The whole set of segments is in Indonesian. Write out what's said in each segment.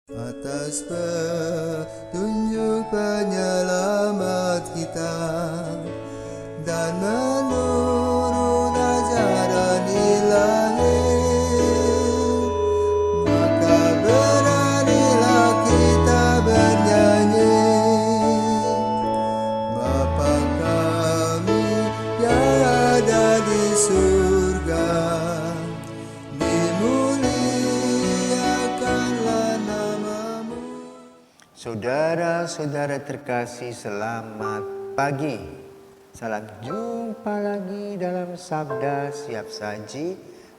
Atas petunjuk penyelamat kita dan menurut ajaran ilahi, maka beranilah kita bernyanyi. Bapa kami yang ada di surga, dimuliakanlah namamu. Saudara-saudara terkasih, selamat pagi. Salam jumpa lagi dalam Sabda Siap Saji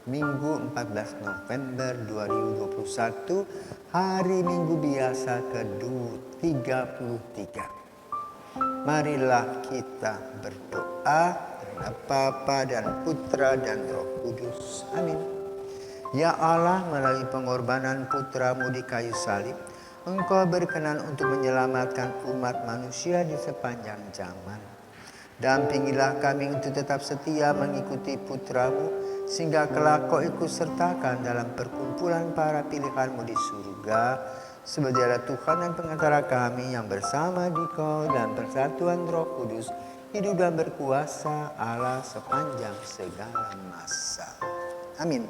Minggu 14 November 2021, hari Minggu biasa ke-33. Marilah kita berdoa kepada Bapa dan Putra dan Roh Kudus. Amin. Ya Allah, melalui pengorbanan Putramu di kayu salib, Engkau berkenan untuk menyelamatkan umat manusia di sepanjang zaman. Dampingilah kami untuk tetap setia mengikuti Putramu, sehingga kelak Kau ikut sertakan dalam perkumpulan para pilihan-Mu di surga, sebagai Allah Tuhan dan pengantara kami yang bersama di Kau dan persatuan Roh Kudus, hidup dan berkuasa Allah sepanjang segala masa. Amin.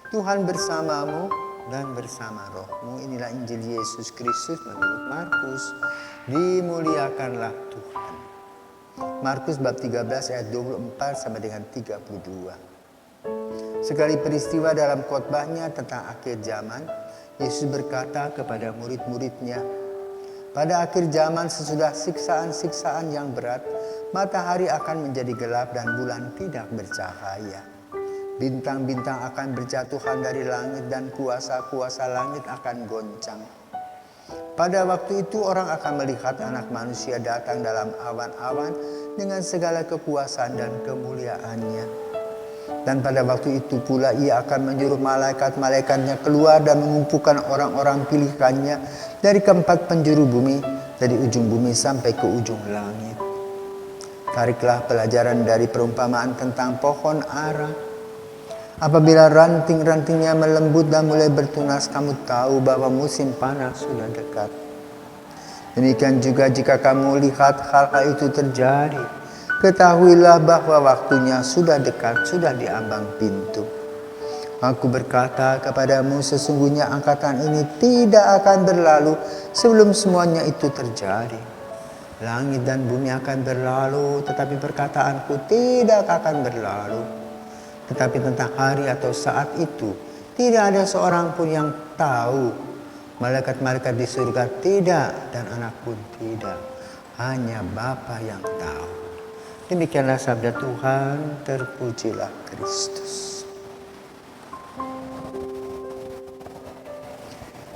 Tuhan bersamamu dan bersama rohmu. Inilah Injil Yesus Kristus menurut Markus. Dimuliakanlah Tuhan. Markus bab 13 ayat 24 sampai dengan 32. Sekali peristiwa dalam khotbahnya tentang akhir zaman, Yesus berkata kepada murid-muridnya, pada akhir zaman sesudah siksaan-siksaan yang berat, matahari akan menjadi gelap dan bulan tidak bercahaya. Bintang-bintang akan berjatuhan dari langit dan kuasa-kuasa langit akan goncang. Pada waktu itu orang akan melihat Anak Manusia datang dalam awan-awan dengan segala kekuasaan dan kemuliaannya. Dan pada waktu itu pula Ia akan menyuruh malaikat-malaikatnya keluar dan mengumpulkan orang-orang pilihannya dari keempat penjuru bumi, dari ujung bumi sampai ke ujung langit. Tariklah pelajaran dari perumpamaan tentang pohon ara. Apabila ranting-rantingnya melembut dan mulai bertunas, kamu tahu bahwa musim panas sudah dekat. Demikian juga jika kamu lihat hal-hal itu terjadi, ketahuilah bahwa waktunya sudah dekat, sudah di ambang pintu. Aku berkata kepadamu, sesungguhnya angkatan ini tidak akan berlalu sebelum semuanya itu terjadi. Langit dan bumi akan berlalu, tetapi perkataanku tidak akan berlalu. Tetapi tentang hari atau saat itu, tidak ada seorang pun yang tahu. Malaikat-malaikat di surga tidak, dan Anak pun tidak. Hanya Bapa yang tahu. Demikianlah sabda Tuhan, terpujilah Kristus.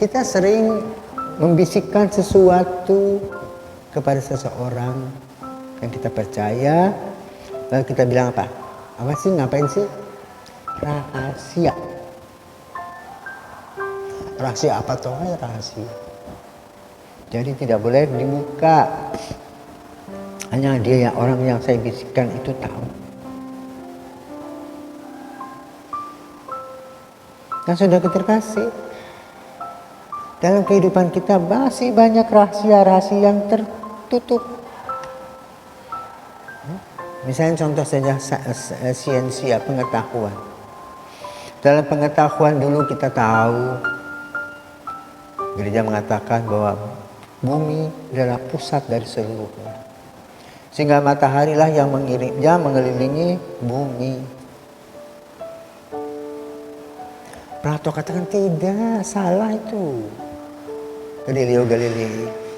Kita sering membisikkan sesuatu kepada seseorang yang kita percaya, lalu kita bilang apa? Apa sih? Ngapain sih? Rahasia. Rahasia apa toh? Rahasia. Jadi tidak boleh dibuka. Hanya dia yang orang yang saya bisikkan itu tahu. Dan sudah terkasih, dalam kehidupan kita masih banyak rahasia-rahasia yang tertutup. Misalnya contoh saja sainsia, pengetahuan. Dalam pengetahuan dulu kita tahu, gereja mengatakan bahwa bumi adalah pusat dari seluruhnya. Sehingga matahari lah yang mengelilingi bumi. Plato katakan tidak, salah itu. Galileo Galilei.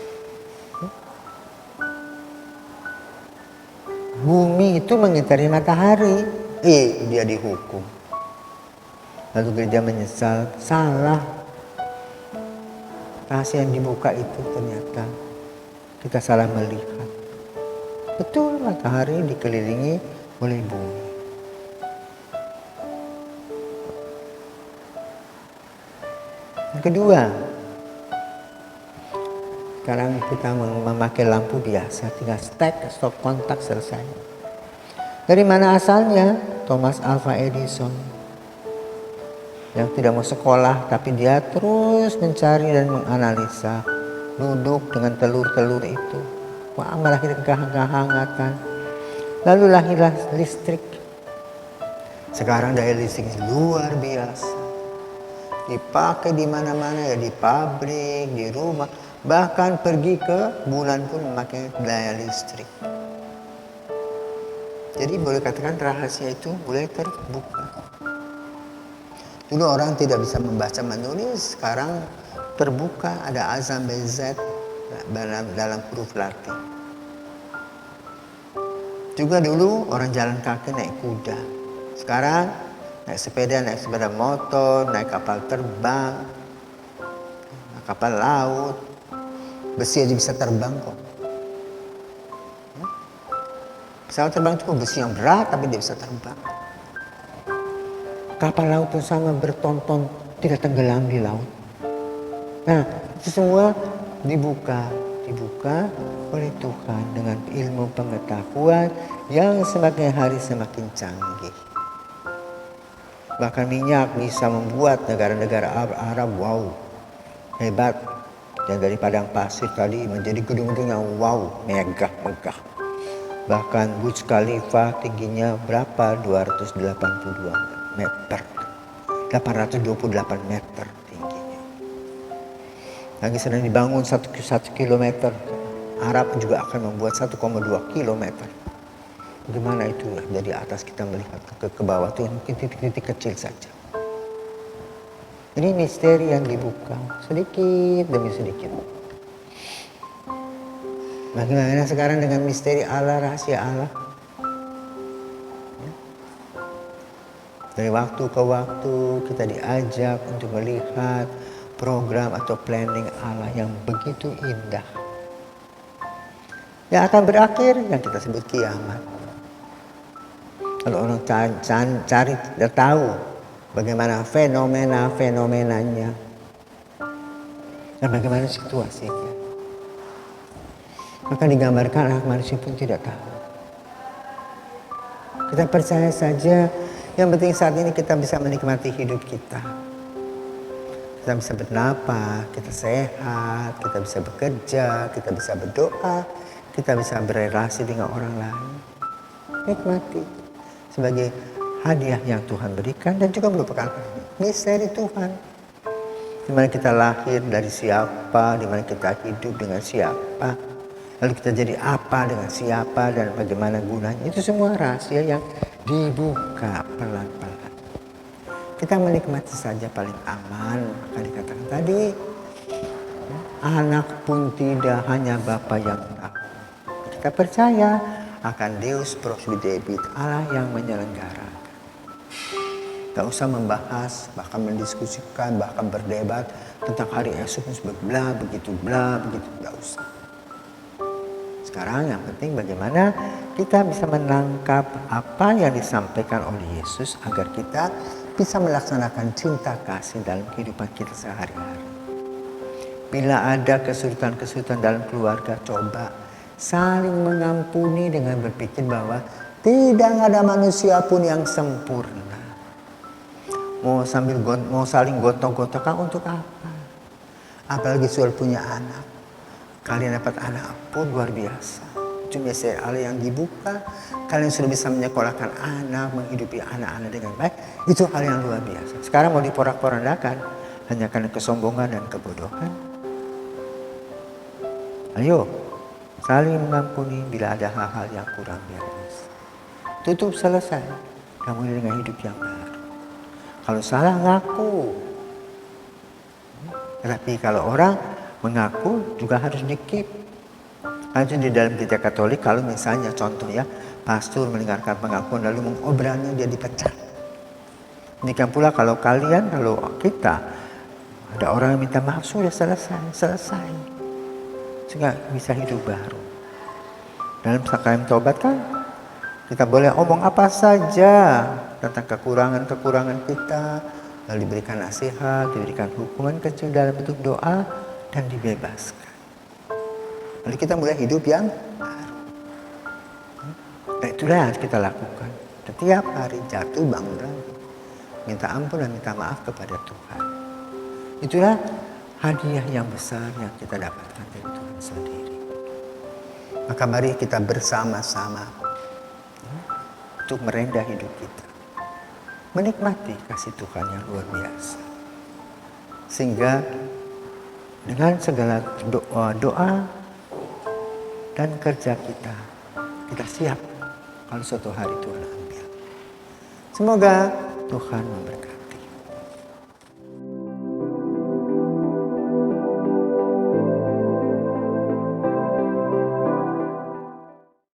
Bumi itu mengitari matahari. Dia dihukum. Lalu gereja menyesal, salah. Rahasia yang dibuka itu ternyata kita salah melihat. Betul, matahari dikelilingi oleh bumi. Yang kedua, sekarang kita memakai lampu biasa, tinggal stop kontak, selesai. Dari mana asalnya? Thomas Alva Edison. yang tidak mau sekolah, tapi dia terus mencari dan menganalisa, duduk dengan telur-telur itu, wah melahirkan kehangatan. Lalu lahirlah listrik. Sekarang daya listrik luar biasa, dipakai di mana-mana, ya di pabrik, di rumah, bahkan pergi ke bulan pun memakai daya listrik. Jadi boleh katakan rahasia itu mulai terbuka. Dulu orang tidak bisa membaca menulis, sekarang terbuka, ada A sampai Z dalam huruf Latin. Juga dulu orang jalan kaki naik kuda, sekarang naik sepeda motor, naik kapal terbang, kapal laut, besi aja bisa terbang kok. Pesawat terbang itu besi yang berat tapi dia bisa terbang. Kapal laut pun sama, bertonton tidak tenggelam di laut. Nah, itu semua dibuka oleh Tuhan dengan ilmu pengetahuan yang semakin hari semakin canggih. Bahkan minyak bisa membuat negara-negara Arab wow, hebat. Dan dari padang pasir tadi menjadi gedung-gedung yang wow, megah. Bahkan Burj Khalifa tingginya berapa? 282 meter. 828 meter tingginya. Lagi sedang dibangun 1 kilometer. Arab juga akan membuat 1,2 kilometer. Bagaimana itu dari atas kita melihat ke bawah itu mungkin titik-titik kecil saja. Ini misteri yang dibuka sedikit demi sedikit. Bagaimana sekarang dengan misteri Allah, rahasia Allah? Dari waktu ke waktu kita diajak untuk melihat program atau planning Allah yang begitu indah. Yang akan berakhir yang kita sebut kiamat. Kalau orang cari dan tahu bagaimana fenomenanya dan bagaimana situasinya, maka digambarkan anak manusia pun tidak tahu. Kita percaya saja. Yang penting saat ini kita bisa menikmati hidup kita. Kita bisa bernapas, kita sehat, kita bisa bekerja, kita bisa berdoa, kita bisa berrelasi dengan orang lain. Nikmati sebagai hadiah yang Tuhan berikan dan juga merupakan misteri Tuhan. Di mana kita lahir dari siapa, di mana kita hidup dengan siapa, lalu kita jadi apa dengan siapa dan bagaimana gunanya. Itu semua rahasia yang dibuka pelan-pelan. Kita menikmati saja paling aman. Maka dikatakan tadi, anak pun tidak, hanya Bapa yang tahu. Kita percaya akan Deus Providebit, Allah yang menyelenggarakan. Tak usah membahas, bahkan mendiskusikan, bahkan berdebat tentang hari esok begitu, tak usah. Sekarang yang penting bagaimana kita bisa menangkap apa yang disampaikan oleh Yesus agar kita bisa melaksanakan cinta kasih dalam kehidupan kita sehari-hari. Bila ada kesulitan-kesulitan dalam keluarga, coba saling mengampuni dengan berpikir bahwa tidak ada manusia pun yang sempurna. Mau saling gotong-gotongkan untuk apa? Apalagi soal punya anak. Kalian dapat anak pun luar biasa. Itu misteri Allah yang dibuka. Kalian sudah bisa menyekolahkan anak, menghidupi anak-anak dengan baik. Itu hal yang luar biasa. Sekarang mau diporak-porandakan hanya karena kesombongan dan kebodohan. Ayo, saling mengampuni bila ada hal-hal yang kurang beres. Tutup, selesai. Kamu dengan hidup yang baru. Kalau salah, ngaku. Tetapi kalau orang mengaku juga harus dikip. Hanya di dalam gereja Katolik, kalau misalnya contoh ya, pastor mendengarkan pengakuan lalu mengobrolnya, dia dipecat. Demikian pula kalau kita ada orang yang minta maaf, sudah selesai. Sehingga bisa hidup baru. Dalam sakramen taubat kan, kita boleh omong apa saja tentang kekurangan kita, lalu diberikan nasihat, diberikan hukuman kecil dalam bentuk doa, dan dibebaskan. Lalu kita mulai hidup yang baru. Nah, itulah yang harus kita lakukan. Setiap hari jatuh bangun lagi. minta ampun dan minta maaf kepada Tuhan. Itulah hadiah yang besar yang kita dapatkan dari Tuhan sendiri. Maka mari kita bersama-sama untuk merendah hidup kita, menikmati kasih Tuhan yang luar biasa. Sehingga dengan segala doa dan kerja kita siap kalau suatu hari Tuhan ambil. Semoga Tuhan memberkati.